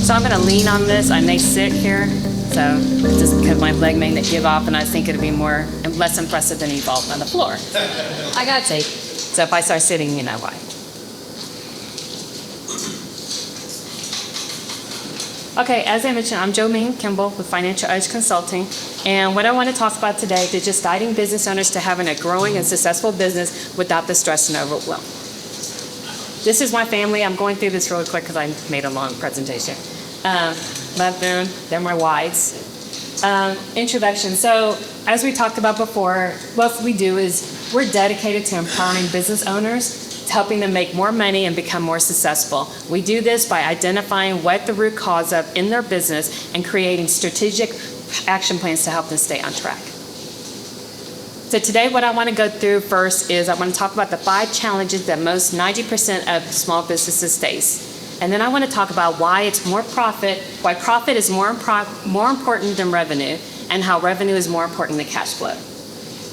So I'm gonna lean on this. I may sit here, so just because my leg may give off, and I think it'd be less impressive than evolved on the floor. I got tape. So if I start sitting, you know why. Okay, as I mentioned, I'm Jolyeane Kimble with Financial Edge Consulting, and what I want to talk about today is just guiding business owners to having a growing and successful business without the stress and overwhelm. This is my family. I'm going through this really quick because I made a long presentation. Love them. They're my wives. Introduction. So as we talked about before, what we do is we're dedicated to empowering business owners, helping them make more money and become more successful. We do this by identifying what the root cause of in their business and creating strategic action plans to help them stay on track. So today what I want to go through first is I want to talk about the 5 challenges that most 90% of small businesses face. And then I want to talk about why why profit is more important than revenue, and how revenue is more important than cash flow.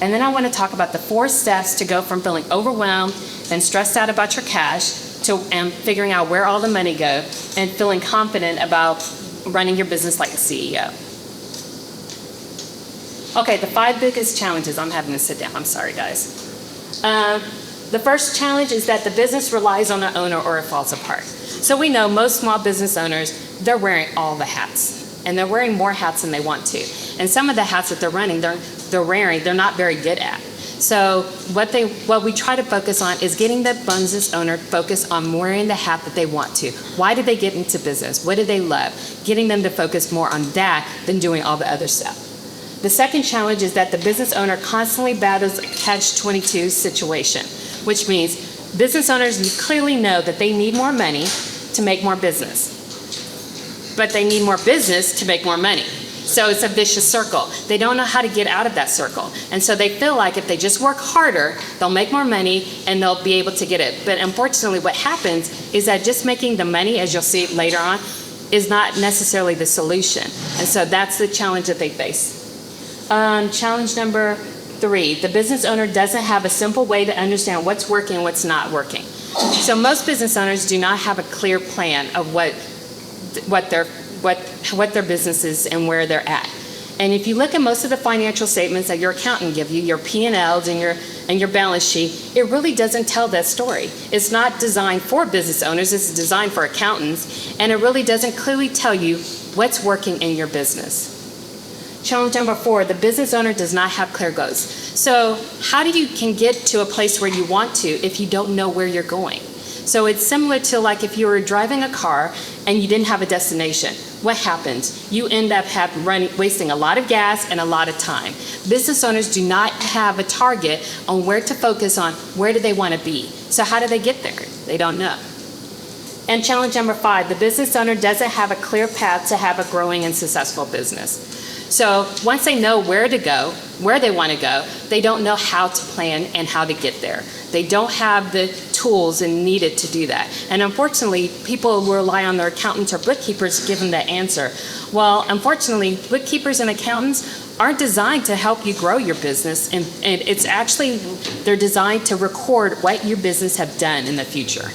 And then I want to talk about the 4 steps to go from feeling overwhelmed and stressed out about your cash to figuring out where all the money goes and feeling confident about running your business like a CEO. Okay, the 5 biggest challenges. I'm having to sit down. I'm sorry, guys. The first challenge is that the business relies on the owner or it falls apart. So we know most small business owners, they're wearing all the hats. And they're wearing more hats than they want to. And some of the hats that they're wearing, they're not very good at. So what we try to focus on is getting the business owner focused on wearing the hat that they want to. Why did they get into business? What do they love? Getting them to focus more on that than doing all the other stuff. The second challenge is that the business owner constantly battles a catch-22 situation, which means business owners clearly know that they need more money to make more business, but they need more business to make more money. So it's a vicious circle. They don't know how to get out of that circle. And so they feel like if they just work harder, they'll make more money and they'll be able to get it. But unfortunately, what happens is that just making the money, as you'll see later on, is not necessarily the solution. And so that's the challenge that they face. Challenge number 3, the business owner doesn't have a simple way to understand what's working and what's not working. So most business owners do not have a clear plan of what their business is and where they're at. And if you look at most of the financial statements that your accountant gives you, your P&Ls and your balance sheet, it really doesn't tell that story. It's not designed for business owners, it's designed for accountants, and it really doesn't clearly tell you what's working in your business. Challenge number 4, the business owner does not have clear goals. So how can get to a place where you want to if you don't know where you're going? So it's similar to like if you were driving a car and you didn't have a destination. What happens? You end up wasting a lot of gas and a lot of time. Business owners do not have a target on where to focus on, where do they want to be. So how do they get there? They don't know. And challenge number 5, the business owner doesn't have a clear path to have a growing and successful business. So once they know where to go, where they want to go, they don't know how to plan and how to get there. They don't have the tools needed to do that. And unfortunately, people rely on their accountants or bookkeepers to give them that answer. Well, unfortunately, bookkeepers and accountants aren't designed to help you grow your business. And it's actually, they're designed to record what your business have done in the future.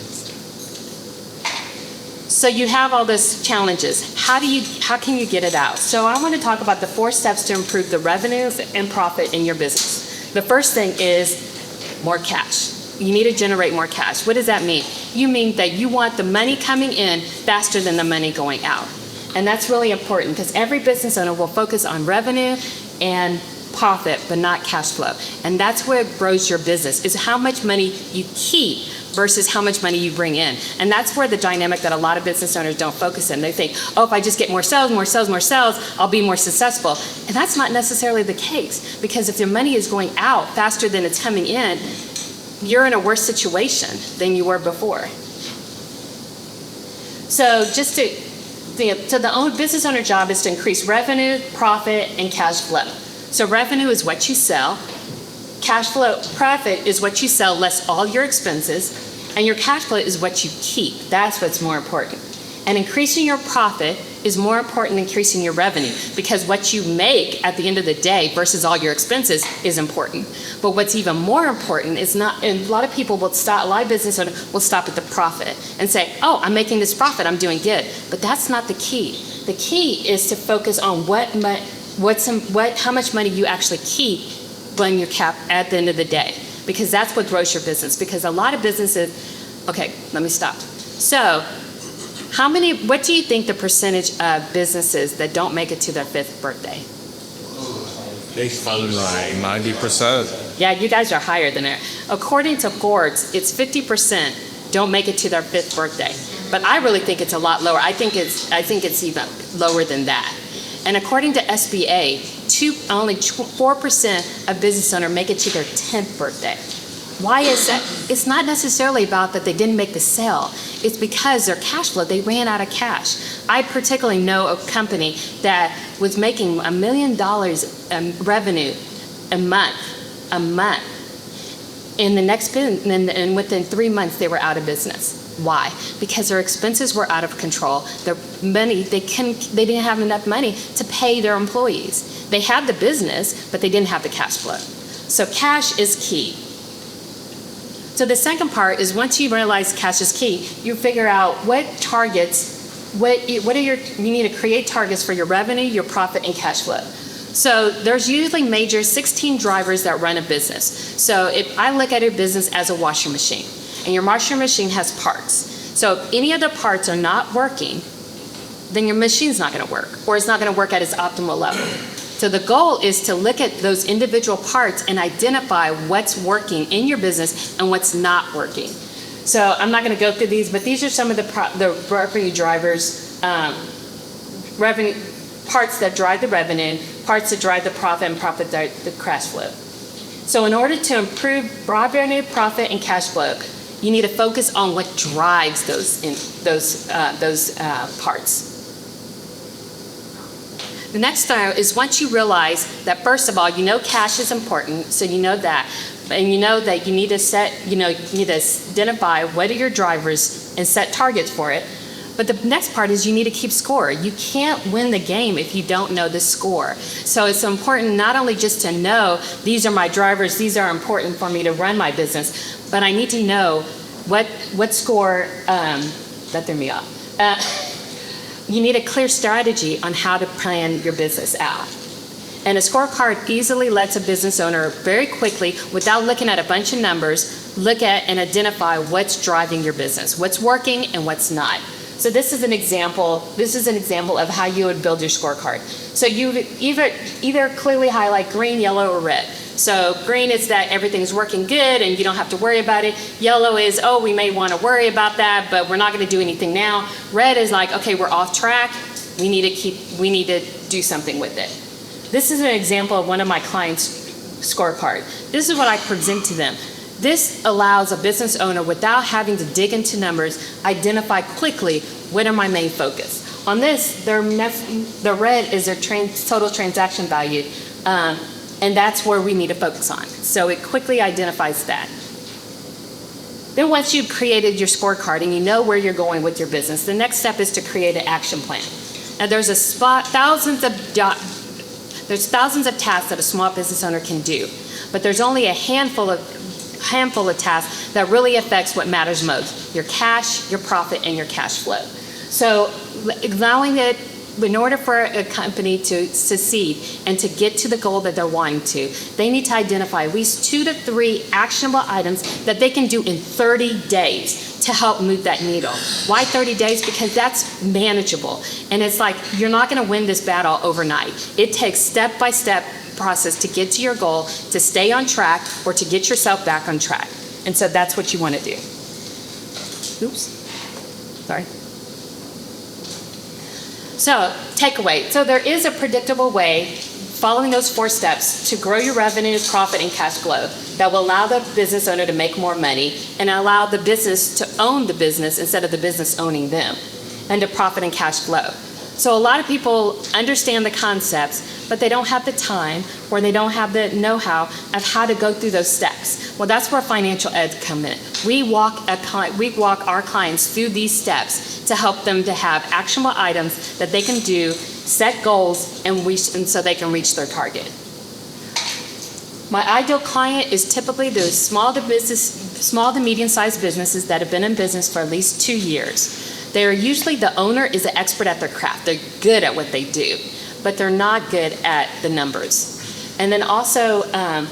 So you have all these challenges. How can you get it out? So I want to talk about the 4 steps to improve the revenue and profit in your business. The first thing is more cash. You need to generate more cash. What does that mean? You mean that you want the money coming in faster than the money going out. And that's really important because every business owner will focus on revenue and profit, but not cash flow. And that's where it grows your business, is how much money you keep versus how much money you bring in. And that's where the dynamic that a lot of business owners don't focus in. They think, oh, if I just get more sales, I'll be more successful. And that's not necessarily the case, because if your money is going out faster than it's coming in, you're in a worse situation than you were before. So the business owner job is to increase revenue, profit, and cash flow. So revenue is what you sell. Cash flow, profit is what you sell less all your expenses, and your cash flow is what you keep. That's what's more important. And increasing your profit is more important than increasing your revenue, because what you make at the end of the day versus all your expenses is important. But what's even more important is not, and a lot of people will stop, a lot of business owners will stop at the profit and say, oh, I'm making this profit, I'm doing good. But that's not the key. The key is to focus on how much money you actually keep when you're capped at the end of the day, because that's what grows your business. Because a lot of businesses, okay, let me stop. So, what do you think the percentage of businesses that don't make it to their 5th birthday? They probably like 90%. Yeah, you guys are higher than that. According to Forbes, it's 50% don't make it to their 5th birthday. But I really think it's a lot lower. I think it's even lower than that. And according to SBA, only 4% of business owners make it to their 10th birthday. Why is that? It's not necessarily about that they didn't make the sale. It's because their cash flow, they ran out of cash. I particularly know a company that was making $1 million revenue a month. And within 3 months, they were out of business. Why? Because their expenses were out of control. Their money, they didn't have enough money to pay their employees. They had the business, but they didn't have the cash flow. So cash is key. So the second part is, once you realize cash is key, you figure out what targets, you need to create targets for your revenue, your profit, and cash flow. So there's usually major 16 drivers that run a business. So if I look at a business as a washing machine, and your washing machine has parts. So if any of the parts are not working, then your machine's not going to work, or it's not going to work at its optimal level. So the goal is to look at those individual parts and identify what's working in your business and what's not working. So I'm not going to go through these, but these are some of the revenue drivers, revenue parts that drive the revenue, parts that drive the profit, and profit the cash flow. So in order to improve revenue, profit, and cash flow, you need to focus on what drives those parts. The next thing is, once you realize that, first of all, you know cash is important, so you know that, and you know that you need to you need to identify what are your drivers and set targets for it. But the next part is, you need to keep score. You can't win the game if you don't know the score. So it's important not only just to know these are my drivers, these are important for me to run my business, but I need to know what score that threw me off. You need a clear strategy on how to plan your business out. And a scorecard easily lets a business owner very quickly, without looking at a bunch of numbers, look at and identify what's driving your business, what's working and what's not. So this is an example of how you would build your scorecard. So you would either clearly highlight green, yellow, or red. So green is that everything's working good and you don't have to worry about it. Yellow is, oh, we may want to worry about that, but we're not going to do anything now. Red is like, okay, we're off track. We need to do something with it. This is an example of one of my clients' scorecard. This is what I present to them. This allows a business owner, without having to dig into numbers, identify quickly what are my main focus. On this, the red is their total transaction value, and that's where we need to focus on. So it quickly identifies that. Then once you've created your scorecard and you know where you're going with your business, the next step is to create an action plan. Now there's thousands of tasks that a small business owner can do, but there's only a handful of tasks that really affects what matters most: your cash, your profit, and your cash flow. So allowing it, in order for a company to succeed and to get to the goal that they're wanting to, they need to identify at least 2 to 3 actionable items that they can do in 30 days to help move that needle. Why 30 days? Because that's manageable. And it's like, you're not going to win this battle overnight. It takes step-by-step process to get to your goal, to stay on track, or to get yourself back on track. And so that's what you want to do. Oops. Sorry. So, takeaway. So there is a predictable way, following those 4 steps, to grow your revenue, profit, and cash flow that will allow the business owner to make more money and allow the business to own the business instead of the business owning them, and to profit and cash flow. So a lot of people understand the concepts, but they don't have the time, or they don't have the know-how of how to go through those steps. Well, that's where financial ed come in. We walk our clients through these steps to help them to have actionable items that they can do, set goals, and so they can reach their target. My ideal client is typically those small to medium-sized businesses that have been in business for at least 2 years. They are usually, the owner is an expert at their craft. They're good at what they do, but they're not good at the numbers. And then also, an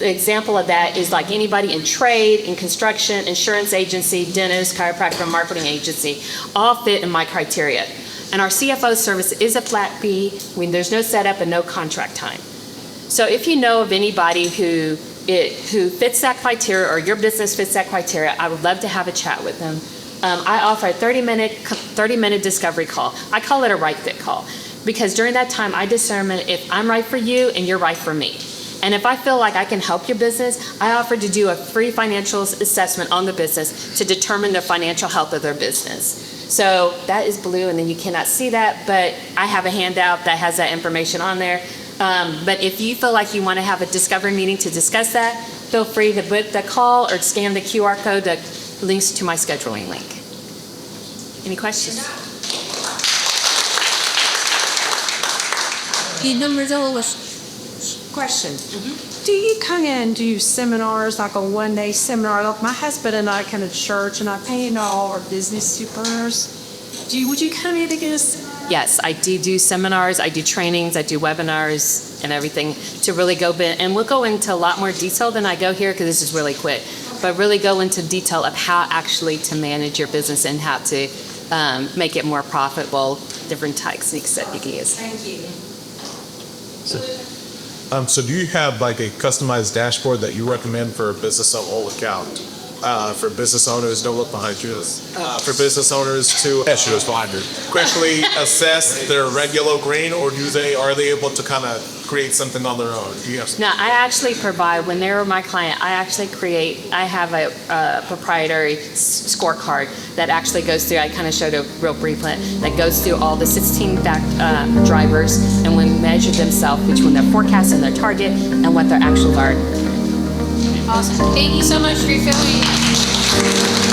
example of that is like anybody in trade, in construction, insurance agency, dentist, chiropractor, marketing agency, all fit in my criteria. And our CFO service is a flat fee when there's no setup and no contract time. So if you know of anybody who fits that criteria, or your business fits that criteria, I would love to have a chat with them. I offer a 30-minute discovery call. I call it a right fit call, because during that time I determine if I'm right for you and you're right for me. And if I feel like I can help your business, I offer to do a free financial assessment on the business to determine the financial health of their business. So that is blue, and then you cannot see that, but I have a handout that has that information on there. But if you feel like you want to have a discovery meeting to discuss that, feel free to book the call or scan the QR code that links to my scheduling link. Any questions? Question. Do you kind of do seminars, like a one-day seminar? Like my husband and I kind of church, and I pay all our business owners. Would you come in to get us? Yes, I do seminars, I do trainings, I do webinars and everything to really go and we'll go into a lot more detail than I go here, because this is really quick, but really go into detail of how actually to manage your business and how to make it more profitable, different techniques that you can use. Thank you. So do you have like a customized dashboard that you recommend for a business whole account? For business owners, don't look behind you. For business owners to quickly assess their regular grain, or are they able to kind of create something on their own? Do you have No, I actually provide, when they're my client, I have a proprietary scorecard that actually goes through, I kind of showed a real brief plan, that goes through all the 16 drivers, and when measure themselves between their forecast and their target and what their actual are. Awesome. Thank you so much for your filming.